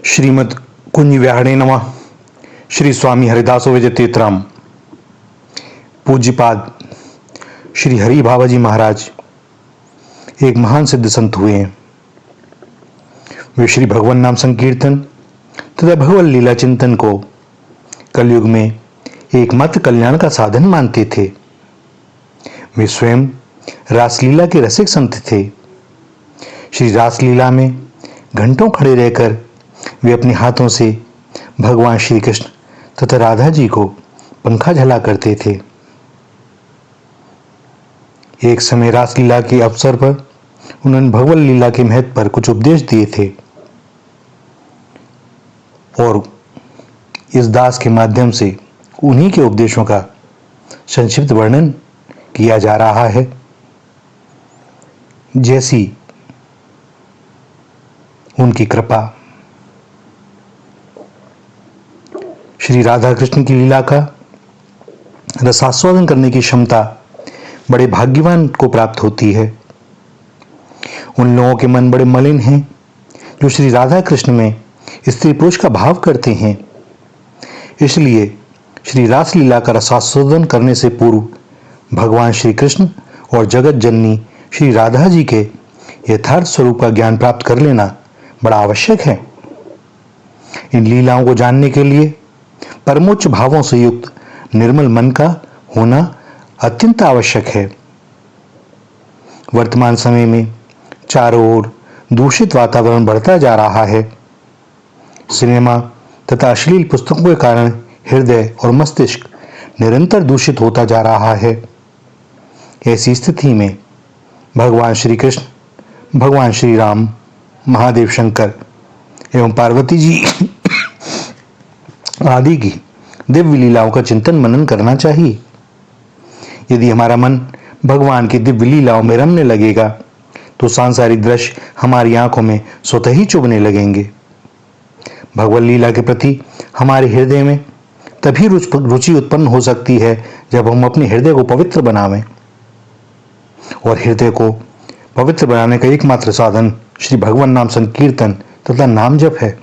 श्रीमद् कुंज विहाणे नमः। श्री स्वामी हरिदासो विजय तीर्थराम। पूज्यपाद श्री हरि बाबाजी महाराज एक महान सिद्ध संत हुए हैं। वे श्री भगवान नाम संकीर्तन तथा भगवत लीला चिंतन को कलयुग में एकमात्र कल्याण का साधन मानते थे। वे स्वयं रासलीला के रसिक संत थे। श्री रासलीला में घंटों खड़े रहकर वे अपने हाथों से भगवान श्री कृष्ण तथा राधा जी को पंखा झला करते थे। एक समय रासलीला के अवसर पर उन्होंने भगवत लीला के महत्व पर कुछ उपदेश दिए थे और इस दास के माध्यम से उन्हीं के उपदेशों का संक्षिप्त वर्णन किया जा रहा है। जैसी उनकी कृपा। श्री राधा कृष्ण की लीला का रसास्वादन करने की क्षमता बड़े भाग्यवान को प्राप्त होती है। उन लोगों के मन बड़े मलिन हैं जो श्री राधा कृष्ण में स्त्री पुरुष का भाव करते हैं। इसलिए श्री रासलीला का रसास्वादन करने से पूर्व भगवान श्री कृष्ण और जगत जननी श्री राधा जी के यथार्थ स्वरूप का ज्ञान प्राप्त कर लेना बड़ा आवश्यक है। इन लीलाओं को जानने के लिए परमोच्च भावों से युक्त निर्मल मन का होना अत्यंत आवश्यक है। वर्तमान समय में चारों ओर दूषित वातावरण बढ़ता जा रहा है। सिनेमा तथा अश्लील पुस्तकों के कारण हृदय और मस्तिष्क निरंतर दूषित होता जा रहा है। ऐसी स्थिति में भगवान श्री कृष्ण, भगवान श्री राम, महादेव शंकर एवं पार्वती जी आदि की दिव्य लीलाओं का चिंतन मनन करना चाहिए। यदि हमारा मन भगवान की दिव्य लीलाओं में रमने लगेगा तो सांसारिक दृश्य हमारी आंखों में स्वतः ही चुभने लगेंगे। भगवत लीला के प्रति हमारे हृदय में तभी रुचि उत्पन्न हो सकती है जब हम अपने हृदय को पवित्र बनावें, और हृदय को पवित्र बनाने का एकमात्र साधन श्री भगवान नाम संकीर्तन तथा नाम जप है।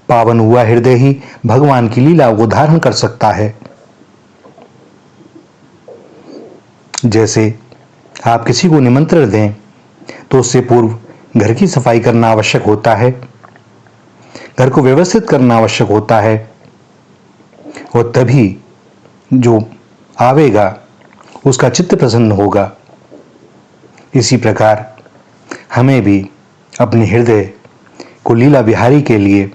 पावन हुआ हृदय ही भगवान की लीलाओं को धारण कर सकता है। जैसे आप किसी को निमंत्रण दें तो उससे पूर्व घर की सफाई करना आवश्यक होता है, घर को व्यवस्थित करना आवश्यक होता है, और तभी जो आवेगा उसका चित्त प्रसन्न होगा। इसी प्रकार हमें भी अपने हृदय को लीला विहारी के लिए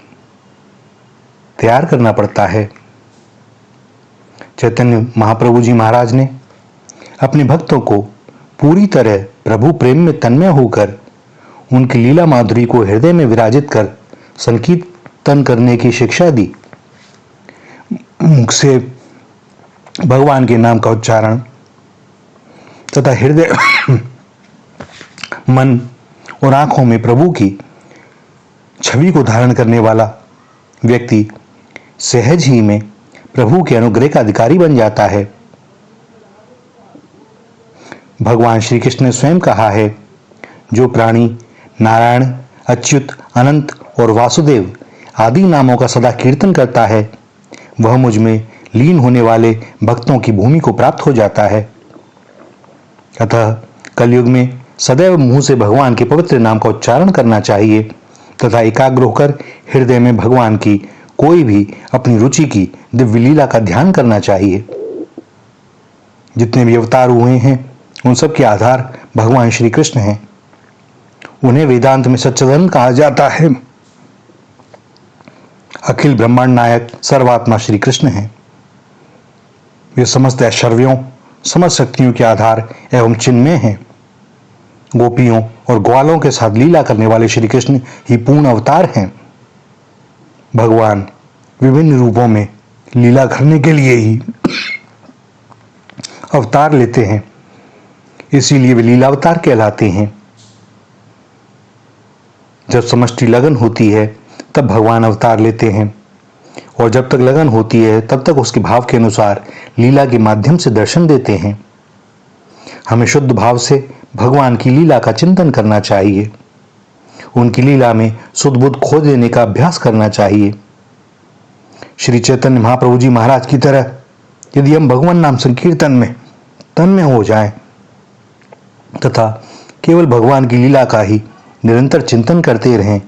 तैयार करना पड़ता है। चैतन्य महाप्रभु जी महाराज ने अपने भक्तों को पूरी तरह प्रभु प्रेम में तन्मय होकर उनकी लीला माधुरी को हृदय में विराजित कर संकीर्तन करने की शिक्षा दी। मुख से भगवान के नाम का उच्चारण तथा हृदय मन और आंखों में प्रभु की छवि को धारण करने वाला व्यक्ति सहज ही में प्रभु के अनुग्रह का अधिकारी बन जाता है। भगवान श्री कृष्ण ने स्वयं कहा है, जो प्राणी नारायण, अच्युत, अनंत और वासुदेव आदि नामों का सदा कीर्तन करता है वह मुझ में लीन होने वाले भक्तों की भूमि को प्राप्त हो जाता है। अतः कलयुग में सदैव मुंह से भगवान के पवित्र नाम का उच्चारण करना चाहिए तथा एकाग्र होकर हृदय में भगवान की कोई भी अपनी रुचि की दिव्य लीला का ध्यान करना चाहिए। जितने भी अवतार हुए हैं उन सब के आधार भगवान श्री कृष्ण हैं। उन्हें वेदांत में सच्चिदानंद धर्म कहा जाता है। अखिल ब्रह्मांड नायक सर्वात्मा श्री कृष्ण हैं। वे समस्त ऐश्वर्यों, समस्त शक्तियों के आधार एवं चिन्मय हैं। गोपियों और ग्वालों के साथ लीला करने वाले श्री कृष्ण ही पूर्ण अवतार हैं। भगवान विभिन्न रूपों में लीला करने के लिए ही अवतार लेते हैं, इसीलिए वे लीला अवतार कहलाते हैं। जब समष्टि लगन होती है तब भगवान अवतार लेते हैं, और जब तक लगन होती है तब तक उसके भाव के अनुसार लीला के माध्यम से दर्शन देते हैं। हमें शुद्ध भाव से भगवान की लीला का चिंतन करना चाहिए उनकी लीला में सुध बुध खो देने का अभ्यास करना चाहिए। श्री चैतन्य महाप्रभु जी महाराज की तरह यदि हम भगवान नाम संकीर्तन में तन्मय हो जाएं तथा केवल भगवान की लीला का ही निरंतर चिंतन करते रहें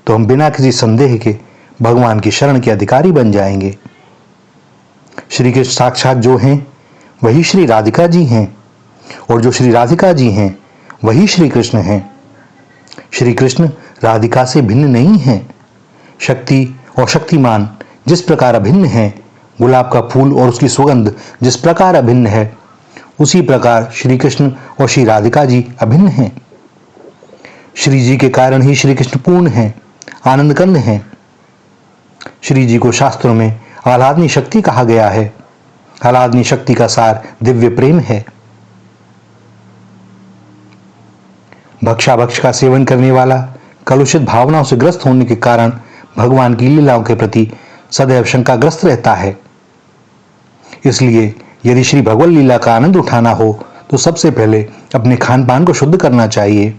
तो हम बिना किसी संदेह के भगवान की शरण के अधिकारी बन जाएंगे। श्री कृष्ण साक्षात जो हैं वही श्री राधिका जी हैं और जो श्री राधिका जी हैं वही श्री कृष्ण हैं। श्री कृष्ण राधिका से भिन्न नहीं हैं। शक्ति और शक्तिमान जिस प्रकार अभिन्न हैं, गुलाब का फूल और उसकी सुगंध जिस प्रकार अभिन्न है, उसी प्रकार श्री कृष्ण और श्री राधिका जी अभिन्न हैं। श्री जी के कारण ही श्री कृष्ण पूर्ण हैं, आनंद कंद हैं। श्री जी को शास्त्रों में आह्लादनी शक्ति कहा गया है। आह्लादनी शक्ति का सार दिव्य प्रेम है। भक्षा का सेवन करने वाला कलुषित भावनाओं से ग्रस्त होने के कारण भगवान की लीलाओं के प्रति सदैव शंकाग्रस्त रहता है। इसलिए यदि श्री भगवत लीला का आनंद उठाना हो तो सबसे पहले अपने खान पान को शुद्ध करना चाहिए।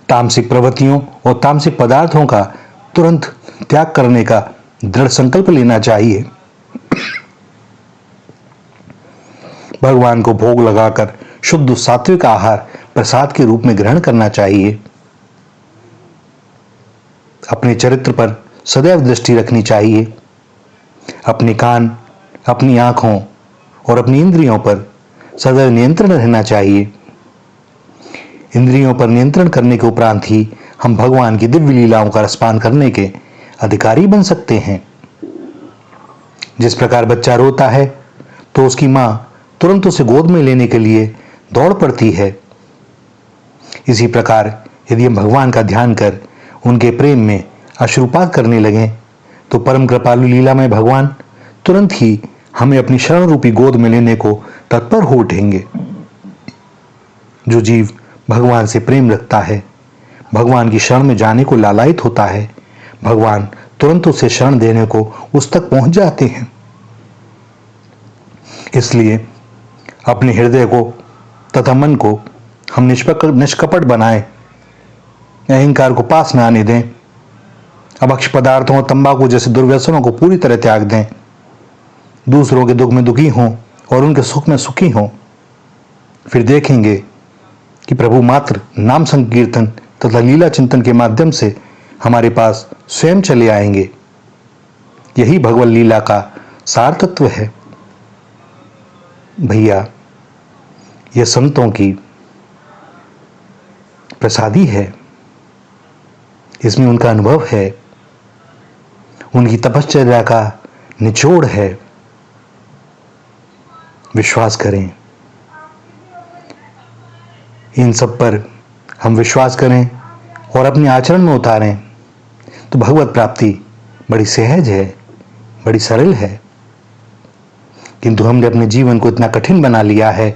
तामसिक प्रवृत्तियों और तामसिक पदार्थों का तुरंत त्याग करने का दृढ़ संकल्प लेना चाहिए। भगवान को भोग लगाकर शुद्ध सात्विक आहार प्रसाद के रूप में ग्रहण करना चाहिए। अपने चरित्र पर सदैव दृष्टि रखनी चाहिए। अपने कान, अपनी आंखों और अपनी इंद्रियों पर सदैव नियंत्रण रहना चाहिए। इंद्रियों पर नियंत्रण करने के उपरांत ही हम भगवान की दिव्य लीलाओं का रसपान करने के अधिकारी बन सकते हैं। जिस प्रकार बच्चा रोता है तो उसकी मां तुरंत उसे गोद में लेने के लिए दौड़ पड़ती है, इसी प्रकार यदि हम भगवान का ध्यान कर उनके प्रेम में अश्रुपात करने लगें तो परम कृपालु लीला में भगवान तुरंत ही हमें अपनी शरण रूपी गोद में लेने को तत्पर हो उठेंगे। जो जीव भगवान से प्रेम रखता है, भगवान की शरण में जाने को लालायित होता है, भगवान तुरंत उसे शरण देने को उस तक पहुंच जाते हैं। इसलिए अपने हृदय को तथा मन को हम निष्कपट बनाएं, अहंकार को पास न आने दें, अभक्ष पदार्थों और तंबाकू जैसे दुर्व्यसनों को पूरी तरह त्याग दें, दूसरों के दुख में दुखी हों और उनके सुख में सुखी हों। फिर देखेंगे कि प्रभु मात्र नाम संकीर्तन तथा लीला चिंतन के माध्यम से हमारे पास स्वयं चले आएंगे। यही भगवत लीला का सार तत्व है। भैया, यह संतों की प्रसादी है, इसमें उनका अनुभव है, उनकी तपश्चर्या का निचोड़ है। विश्वास करें, इन सब पर हम विश्वास करें और अपने आचरण में उतारें तो भगवत प्राप्ति बड़ी सहज है, बड़ी सरल है। किंतु हमने अपने जीवन को इतना कठिन बना लिया है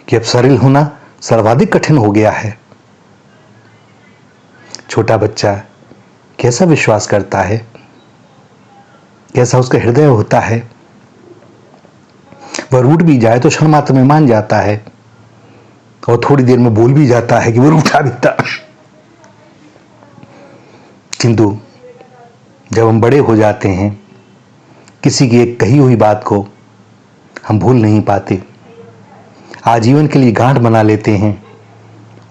कि अब सरल होना सर्वाधिक कठिन हो गया है। छोटा बच्चा कैसा विश्वास करता है, कैसा उसका हृदय होता है। वह रूठ भी जाए तो क्षण मात्र में मान जाता है और थोड़ी देर में भूल भी जाता है कि वो रूठा भी था। किंतु जब हम बड़े हो जाते हैं, किसी की एक कही हुई बात को हम भूल नहीं पाते, आजीवन के लिए गांठ बना लेते हैं,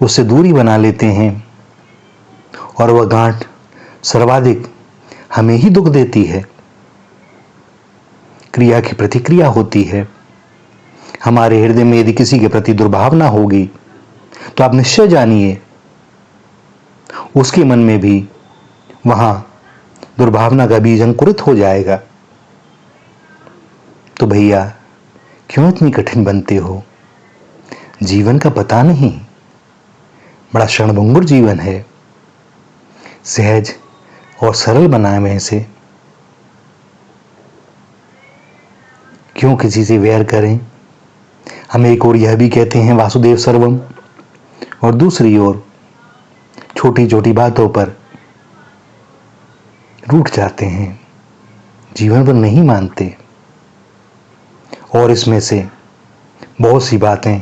उससे दूरी बना लेते हैं और वह गांठ सर्वाधिक हमें ही दुख देती है। क्रिया की प्रतिक्रिया होती है। हमारे हृदय में यदि किसी के प्रति दुर्भावना होगी तो आप निश्चय जानिए उसके मन में भी वहां दुर्भावना का बीज अंकुरित हो जाएगा। तो भैया, क्यों इतनी कठिन बनते हो? जीवन का पता नहीं, बड़ा क्षणभंगुर जीवन है। सहज और सरल बनाए में से क्यों किसी से वैर करें? हम एक ओर यह भी कहते हैं वासुदेव सर्वम, और दूसरी ओर छोटी छोटी बातों पर रूठ जाते हैं, जीवन पर नहीं मानते। और इसमें से बहुत सी बातें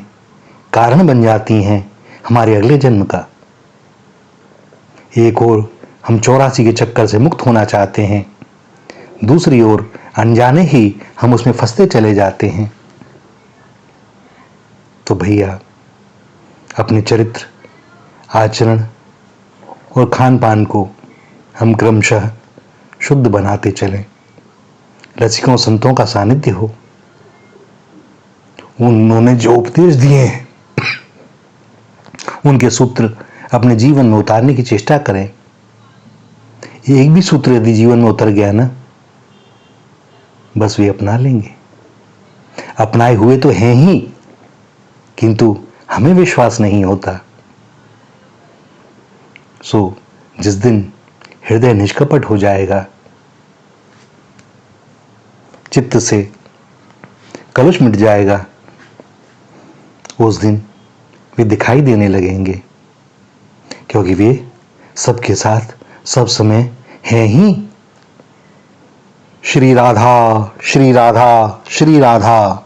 कारण बन जाती हैं हमारे अगले जन्म का। एक ओर हम 84 के चक्कर से मुक्त होना चाहते हैं, दूसरी ओर अनजाने ही हम उसमें फंसते चले जाते हैं। तो भैया अपने चरित्र, आचरण और खान पान को हम क्रमशः शुद्ध बनाते चलें। रसिकों संतों का सानिध्य हो, उन्होंने जो उपदेश दिए हैं उनके सूत्र अपने जीवन में उतारने की चेष्टा करें। एक भी सूत्र यदि जीवन में उतर गया ना, बस वे अपना लेंगे। अपनाए हुए तो हैं ही, किंतु हमें विश्वास नहीं होता। सो जिस दिन हृदय निष्कपट हो जाएगा, चित्त से कलुष मिट जाएगा, उस दिन वे दिखाई देने लगेंगे, क्योंकि वे सबके साथ सब समय हैं ही। श्री राधा, श्री राधा, श्री राधा।